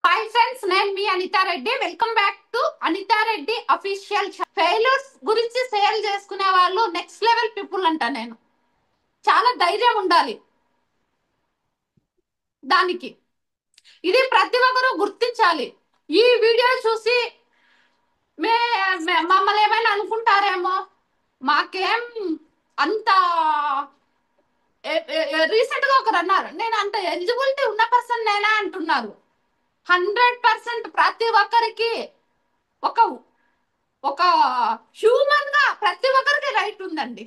Hi friends, నేను మీ Anitha Reddy. Welcome back to Anitha Reddy official. Failures గురించి షేర్ చేసుకునే వాళ్ళు నెక్స్ట్ లెవెల్ పీపుల్ అంట. నేను చాలా ధైర్యం ఉండాలి దానికి. ఇది ప్రతి ఒక్కరూ గుర్తించాలి. ఈ వీడియో చూసి మమ్మల్ని ఏమైనా అనుకుంటారేమో, మాకేం అంత. రీసెంట్ గా ఒకరు అన్నారు, నేను అంత ఎలిజిబిలిటీ ఉన్న పర్సన్ నేనా అంటున్నారు. 100% ప్రతి ఒక్కరికి ఒక ఒక హ్యూమన్ గా ప్రతి ఒక్కరికి రైట్ ఉందండి.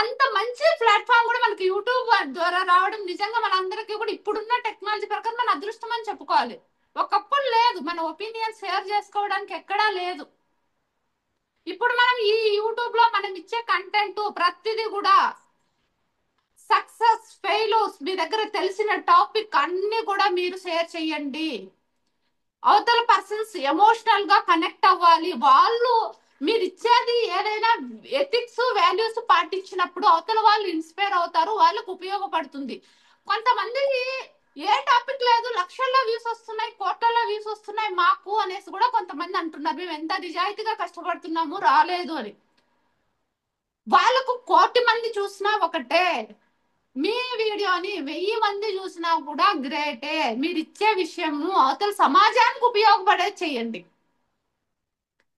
అంత మంచి ప్లాట్ఫామ్ కూడా మనకి యూట్యూబ్ ద్వారా రావడం నిజంగా మనందరికీ కూడా ఇప్పుడున్న టెక్నాలజీ ప్రకారం మన అదృష్టం అని చెప్పుకోవాలి. ఒకప్పుడు లేదు, మన ఒపీనియన్ షేర్ చేసుకోవడానికి ఎక్కడా లేదు. ఇప్పుడు మనం ఈ యూట్యూబ్ లో మనం ఇచ్చే కంటెంట్ ప్రతిదీ కూడా సక్సెస్ ఫెయిల్యూర్స్ మీ దగ్గర తెలిసిన టాపిక్ అన్ని కూడా మీరు షేర్ చేయండి. అవతల పర్సన్స్ ఎమోషనల్ గా కనెక్ట్ అవ్వాలి. వాళ్ళు మీరు ఇచ్చేది ఏదైనా ఎథిక్స్ వాల్యూస్ పాటించినప్పుడు అవతల వాళ్ళు ఇన్స్పైర్ అవుతారు, వాళ్ళకు ఉపయోగపడుతుంది. కొంతమందికి ఏ టాపిక్ లేదు, లక్షల్లో వ్యూస్ వస్తున్నాయి, కోట్లలో వ్యూస్ వస్తున్నాయి మాకు అనేసి కూడా కొంతమంది అంటున్నారు, మేము ఎంత నిజాయితీగా కష్టపడుతున్నాము రాలేదు అని. వాళ్ళకు 1,000,000 మంది చూసినా ఒకటే, మీ వీడియోని 1000 మంది చూసినా కూడా గ్రేటే. మీరు ఇచ్చే విషయము అవతల సమాజానికి ఉపయోగపడేది చేయండి.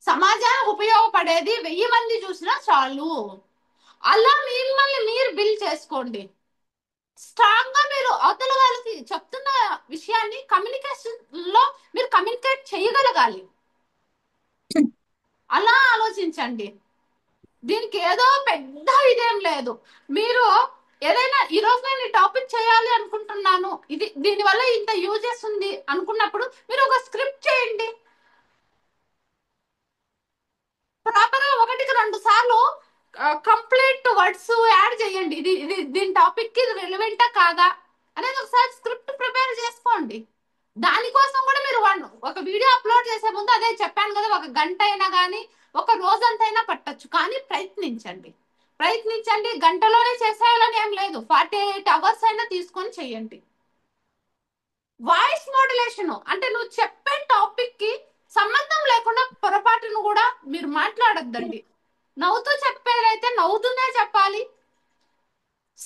సమాజానికి ఉపయోగపడేది 1000 మంది చూసినా చాలు. అలా మిమ్మల్ని మీరు బిల్డ్ చేసుకోండి. స్ట్రాంగ్ గా మీరు అవతల వాళ్ళకి చెప్తున్న విషయాన్ని కమ్యూనికేషన్ లో మీరు కమ్యూనికేట్ చేయగలగాలి. అలా ఆలోచించండి. దీనికి ఏదో పెద్ద ఇదేం లేదు. మీరు ఏదైనా ఈ రోజు నేను ఈ టాపిక్ చేయాలి అనుకుంటున్నాను, ఇది దీనివల్ల ఇంత యూజెస్ ఉంది అనుకున్నప్పుడు మీరు ఒక స్క్రిప్ట్ చేయండి. ప్రాపర్ గా 1-2 సార్లు కంప్లీట్ వర్డ్స్ యాడ్ చేయండి. ఇది ఇది దీని టాపిక్ కి ఇది రిలవెంటా కాదా అనేది ఒకసారి స్క్రిప్ట్ ప్రిపేర్ చేసుకోండి. దానికోసం కూడా మీరు ఒక వీడియో అప్లోడ్ చేసే ముందు అదే చెప్పాను కదా, 1 గంట అయినా కానీ 1 రోజంతైనా పట్టొచ్చు, కానీ ప్రయత్నించండి. ప్రయత్నించండి. గంటలోనే చేసేయాలని ఏం లేదు, 48 అవర్స్ అయినా తీసుకొని చెయ్యండి. వాయిస్ మోడ్యులేషన్ అంటే నువ్వు చెప్పే టాపిక్ కి సంబంధం లేకుండా పొరపాటును కూడా మీరు మాట్లాడొద్దండి. నవ్వుతూ చెప్పేదైతే నవ్వుతూనే చెప్పాలి.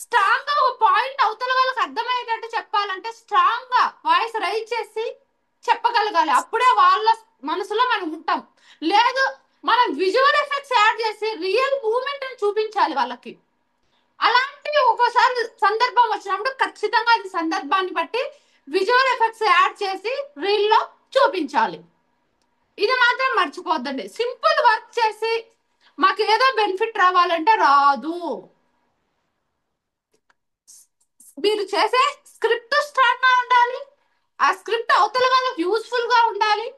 స్ట్రాంగ్ గా ఒక పాయింట్ అవతల వాళ్ళకి అర్థమయ్యేటట్టు చెప్పాలంటే స్ట్రాంగ్ గా వాయిస్ రైజ్ చేసి చెప్పగలగాలి. అప్పుడే వాళ్ళ మనసులో మనం ఉంటాం. లేదు, మనం విజువల్ ఎఫెక్ట్స్ యాడ్ చేసి రియల్ మూమెంట్ చూపించాలి వాళ్ళకి. అలాంటి ఒక్కోసారి సందర్భం వచ్చినప్పుడు ఖచ్చితంగా అది సందర్భాన్ని బట్టి విజువల్ ఎఫెక్ట్స్ యాడ్ చేసి రీల్ లో చూపించాలి. ఇది మాత్రం మర్చిపోద్దండి. సింపుల్ వర్క్ చేసి మాకు ఏదో బెనిఫిట్ రావాలంటే రాదు. మీరు చేసే స్క్రిప్ట్ స్ట్రాంగ్ గా ఉండాలి. ఆ స్క్రిప్ట్ అవతల వాళ్ళకి యూస్ఫుల్ గా ఉండాలి.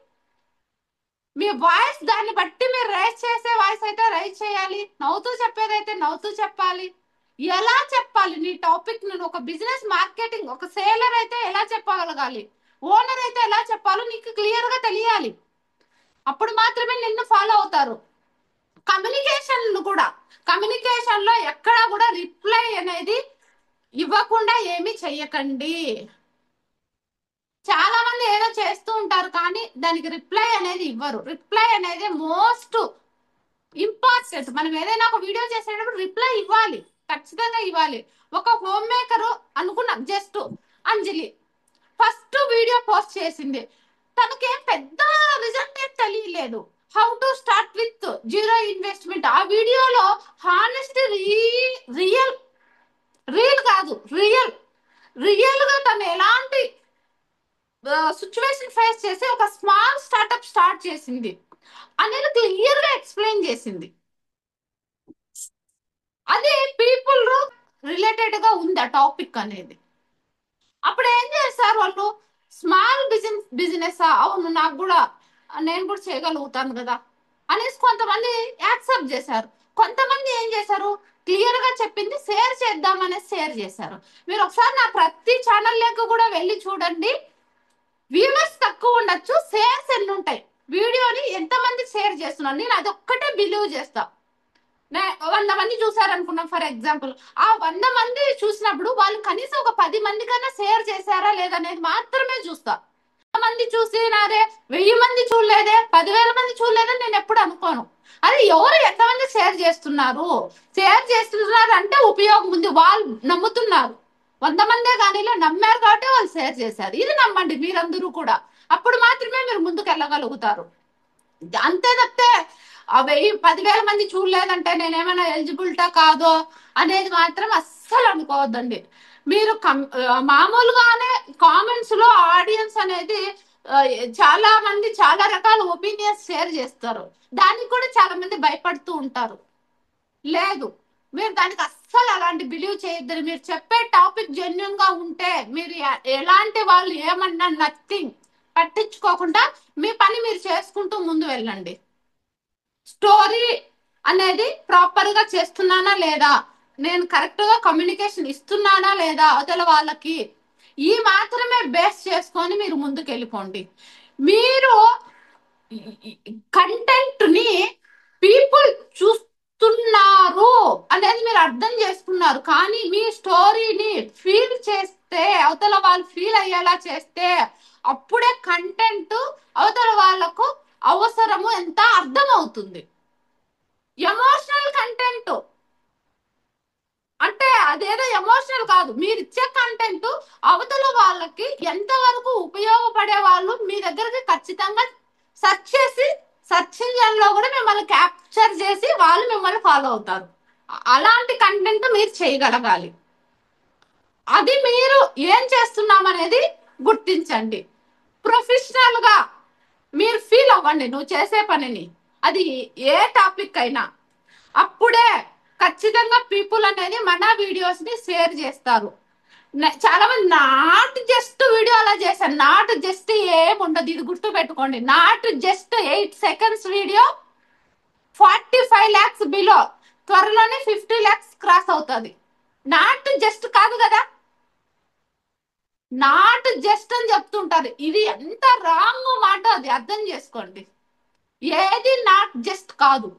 మీ వాయిస్ దాన్ని బట్టి మీరు రైజ్ చేసే వాయిస్ అయితే రైజ్ చేయాలి. నవ్వుతూ చెప్పేదైతే నవ్వుతూ చెప్పాలి. ఎలా చెప్పాలి నీ టాపిక్? నేను ఒక బిజినెస్ మార్కెటింగ్ ఒక సేలర్ అయితే ఎలా చెప్పగలగాలి, ఓనర్ అయితే ఎలా చెప్పాలో నీకు క్లియర్ గా తెలియాలి. అప్పుడు మాత్రమే నిన్ను ఫాలో అవుతారు. కమ్యూనికేషన్ లో ఎక్కడా కూడా రిప్లై అనేది ఇవ్వకుండా ఏమీ చెయ్యకండి. చాలా మంది ఏదో చేస్తూ ఉంటారు కానీ దానికి రిప్లై అనేది ఇవ్వరు. రిప్లై అనేది మోస్ట్ ఇంపార్టెంట్. మనం ఏదైనా ఒక వీడియో చేసేటప్పుడు రిప్లై ఇవ్వాలి, ఖచ్చితంగా ఇవ్వాలి. ఒక హోమ్ మేకర్ అనుకున్నాం, జస్ట్ అంజలి ఫస్ట్ వీడియో పోస్ట్ చేసింది, తనకేం పెద్ద రిజల్ట్ ఏం తెలియలేదు. How to start with zero investment. ఆ వీడియోలో హానెస్ట్ రియల్ రియల్ కాదు రియల్ రియల్ గా తను ఎలాంటి సిచ్యువేషన్ ఫేస్ చేసి ఒక స్మాల్ స్టార్ట్అప్ స్టార్ట్ చేసింది అనేది క్లియర్ గా ఎక్స్ప్లెయిన్ చేసింది. అది పీపుల్ రిలేటెడ్ గా ఉంది ఆ టాపిక్ అనేది. అప్పుడు ఏం చేస్తారు వాళ్ళు, స్మాల్ బిజినెస్ అవును నాకు కూడా, నేను కూడా చేయగలుగుతాను కదా అనేసి కొంతమంది యాక్సెప్ట్ చేశారు. కొంతమంది ఏం చేశారు, క్లియర్ గా చెప్పింది షేర్ చేద్దాం అనేసి షేర్ చేశారు. మీరు ఒకసారి నా ప్రతి ఛానల్ లేక కూడా వెళ్ళి చూడండి. వ్యూవర్స్ తక్కువ ఉండొచ్చు, షేర్స్ ఎన్ని ఉంటాయి, వీడియోని ఎంతమంది షేర్ చేస్తున్నారు, నేను అదొక్కటే బిలీవ్ చేస్తా. వంద మంది చూసారనుకున్నాం ఫర్ ఎగ్జాంపుల్. ఆ 100 మంది చూసినప్పుడు వాళ్ళు కనీసం ఒక 10 మంది కన్నా షేర్ చేశారా లేదనేది మాత్రమే చూస్తా. మంది చూసినారే, 1000 మంది చూడలేదే, 10,000 మంది చూడలేదని నేను ఎప్పుడు అనుకోను. అది ఎవరు ఎంతమంది షేర్ చేస్తున్నారు, షేర్ చేస్తున్నారు అంటే ఉపయోగం ఉంది, వాళ్ళు నమ్ముతున్నారు. 100 మందే కానీ నమ్మారు కాబట్టి వాళ్ళు షేర్ చేశారు. ఇది నమ్మండి మీరందరూ కూడా, అప్పుడు మాత్రమే మీరు ముందుకు వెళ్ళగలుగుతారు. అంతే తప్పితే ఆ 10,000 మంది చూడలేదంటే నేనేమైనా ఎలిజిబిలిటా కాదో అనేది మాత్రం అస్సలు అనుకోవద్దండి. మీరు మామూలుగానే కామెంట్స్ లో ఆడియన్స్ అనేది ఆ, చాలా మంది చాలా రకాల ఒపీనియన్స్ షేర్ చేస్తారు. దానికి కూడా చాలా మంది భయపడుతూ ఉంటారు. లేదు, మీరు దానికి అస్సలు అలాంటి బిలీవ్ చేయొద్దని, మీరు చెప్పే టాపిక్ జెన్యున్ గా ఉంటే మీరు ఎలాంటి వాళ్ళు ఏమన్నా నథింగ్ పట్టించుకోకుండా మీ పని మీరు చేసుకుంటూ ముందు వెళ్ళండి. స్టోరీ అనేది ప్రాపర్ గా చేస్తున్నానా లేదా, నేను కరెక్ట్ గా కమ్యూనికేషన్ ఇస్తున్నానా లేదా అవతల వాళ్ళకి, ఈ మాత్రమే బేస్ చేసుకొని మీరు ముందుకు వెళ్ళిపోండి. మీరు కంటెంట్ ని పీపుల్ చూస్తున్నారు అనేది మీరు అర్థం చేసుకున్నారు, కానీ మీ స్టోరీని ఫీల్ చేస్తే, అవతల వాళ్ళు ఫీల్ అయ్యేలా చేస్తే అప్పుడే కంటెంట్ అవతల వాళ్ళకు అవసరము ఎంత అర్థం అవుతుంది. ఎమోషనల్ కంటెంట్ అంటే అదేదో ఎమోషనల్ కాదు, మీరు ఇచ్చే కంటెంట్ అవతల వాళ్ళకి ఎంతవరకు ఉపయోగపడే వాళ్ళు మీ దగ్గరికి ఖచ్చితంగా సెర్చ్ చేసి, సెర్చ్ ఇంజన్ లో కూడా మిమ్మల్ని క్యాప్చర్ చేసి వాళ్ళు మిమ్మల్ని ఫాలో అవుతారు. అలాంటి కంటెంట్ మీరు చేయగలగాలి. అది మీరు ఏం చేస్తున్నాం అనేది గుర్తించండి. ప్రొఫెషనల్ గా మీరు ఫీల్ అవ్వండి నువ్వు చేసే పనిని, అది ఏ టాపిక్ అయినా. అప్పుడే ఖచ్చితంగా పీపుల్ అనేది మన వీడియోస్ ని షేర్ చేస్తారు. చాలా మంది నాట్ జస్ట్ వీడియో అలా చేశాను, నాట్ జస్ట్ ఏం ఉండదు, ఇది గుర్తు పెట్టుకోండి. Not just 8 seconds video 45 lakhs below, త్వరలోనే 50 lakhs క్రాస్ అవుతుంది. నాట్ జస్ట్ కాదు కదా, నాట్ జస్ట్ అని చెప్తుంటారు. ఇది ఎంత రాంగ్ మాట, అది అర్థం చేసుకోండి. ఏది నాట్ జస్ట్ కాదు,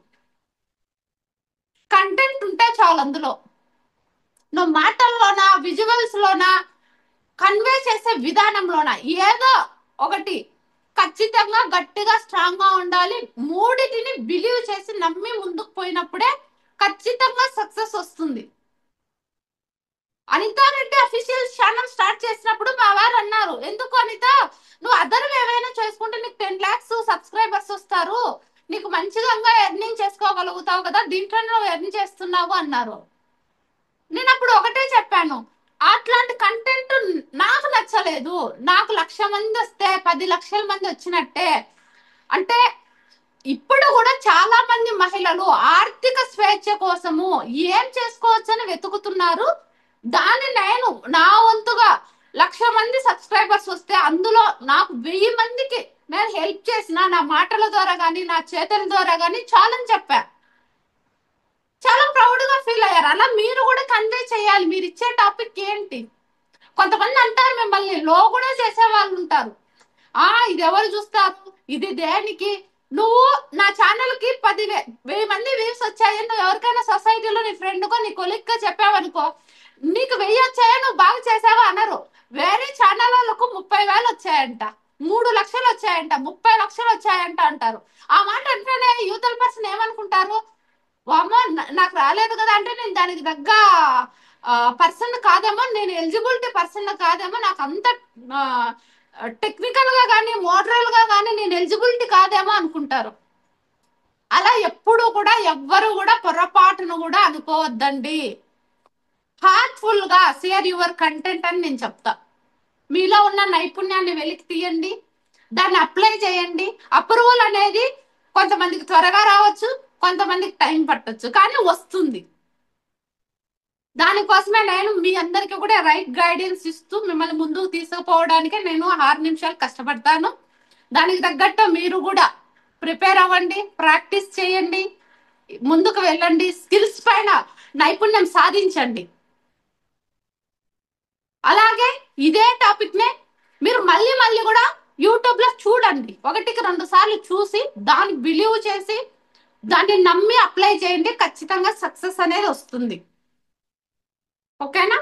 కంటెంట్ ఉంటే చాలు అందులో. నువ్వు మాటల్లోనా, విజువల్స్ లోనా, కన్వే చేసే విధానంలోనా ఏదో ఒకటి ఖచ్చితంగా గట్టిగా స్ట్రాంగ్ గా ఉండాలి. మూడిటిని బిలీవ్ చేసి నమ్మి ముందుకు పోయినప్పుడే ఖచ్చితంగా సక్సెస్ వస్తుంది. Anitha Reddy official channel start చేసినప్పుడు మా వారు అన్నారు, ఎందుకు అనిత, నువ్వు అదర్ ఏవైనా చేసుకుంటే నీకు 10 lakhs సబ్స్క్రైబర్స్ వస్తారు, నీకు మంచిగా ఎర్నింగ్ చేసుకోగలుగుతావు కదా, దీంట్లో నువ్వు ఎర్న్ చేస్తున్నావు అన్నారు. నేను అప్పుడు ఒకటే చెప్పాను, అట్లాంటి కంటెంట్ నాకు నచ్చలేదు. నాకు 1,00,000 మంది వస్తే 10 లక్షల మంది వచ్చినట్టే. అంటే ఇప్పుడు కూడా చాలా మంది మహిళలు ఆర్థిక స్వేచ్ఛ కోసము ఏం చేసుకోవచ్చని వెతుకుతున్నారు. దాన్ని నేను నా వంతుగా 1,00,000 మంది సబ్స్క్రైబర్స్ వస్తే అందులో నాకు 1000 మందికి నేను హెల్ప్ చేసిన, నా మాటల ద్వారా కానీ నా చేతుల ద్వారా కానీ చాలని చెప్పా. చాలా ప్రౌడ్ గా ఫీల్ అయ్యారు. అలా మీరు కూడా కన్వే చేయాలి మీరు ఇచ్చే టాపిక్ ఏంటి. కొంతమంది అంటారు, మిమ్మల్ని లో కూడా చేసే వాళ్ళు ఉంటారు, ఇది ఎవరు చూస్తారు, ఇది దేనికి, నువ్వు నా ఛానల్ కి 10,000 మంది వ్యూస్ వచ్చాయని నువ్వు ఎవరికైనా సొసైటీలో నీ ఫ్రెండ్ కో నీ కొలిక్ చెప్పావనుకో, నీకు 1000 వచ్చాయా నువ్వు బాగా చేసావా అనరు. వేరే ఛానల్ వాళ్ళకు 30,000 వచ్చాయంట, 3 లక్షలు వచ్చాయంట, 30 లక్షలు వచ్చాయంట అంటారు. ఆ మాట అంటేనే యూతల పర్సన్ ఏమనుకుంటారు, వామ్మో నాకు రాలేదు కదా, అంటే నేను దానికి తగ్గ పర్సన్ కాదేమో, నేను ఎలిజిబిలిటీ పర్సన్ కాదేమో, నాకు అంత టెక్నికల్ గా కానీ మోడరల్ గా కానీ నేను ఎలిజిబిలిటీ కాదేమో అనుకుంటారు. అలా ఎప్పుడు కూడా ఎవ్వరు కూడా పొరపాటును కూడా అనుకోవద్దండి. హార్ట్ఫుల్ గా షేర్ యువర్ కంటెంట్ అని నేను చెప్తా. మీలో ఉన్న నైపుణ్యాన్ని వెలికి తీయండి, దాన్ని అప్లై చేయండి. అప్రూవల్ అనేది కొంతమందికి త్వరగా రావచ్చు, కొంతమందికి టైం పట్టొచ్చు, కానీ వస్తుంది. దానికోసమే నేను మీ అందరికి కూడా రైట్ గైడెన్స్ ఇస్తూ మిమ్మల్ని ముందుకు తీసుకుపోవడానికి నేను 6 నిమిషాలు కష్టపడతాను. దానికి తగ్గట్టు మీరు కూడా ప్రిపేర్ అవ్వండి, ప్రాక్టీస్ చేయండి, ముందుకు వెళ్ళండి, స్కిల్స్ పైన నైపుణ్యం సాధించండి. అలాగే ఇదే టాపిక్ నే మీరు మళ్ళీ మళ్ళీ కూడా యూట్యూబ్ లో చూడండి, 1కి 2 సార్లు చూసి దాన్ని బిలీవ్ చేసి దాన్ని నమ్మి అప్లై చేయండి, ఖచ్చితంగా సక్సెస్ అనేది వస్తుంది. ఓకేనా?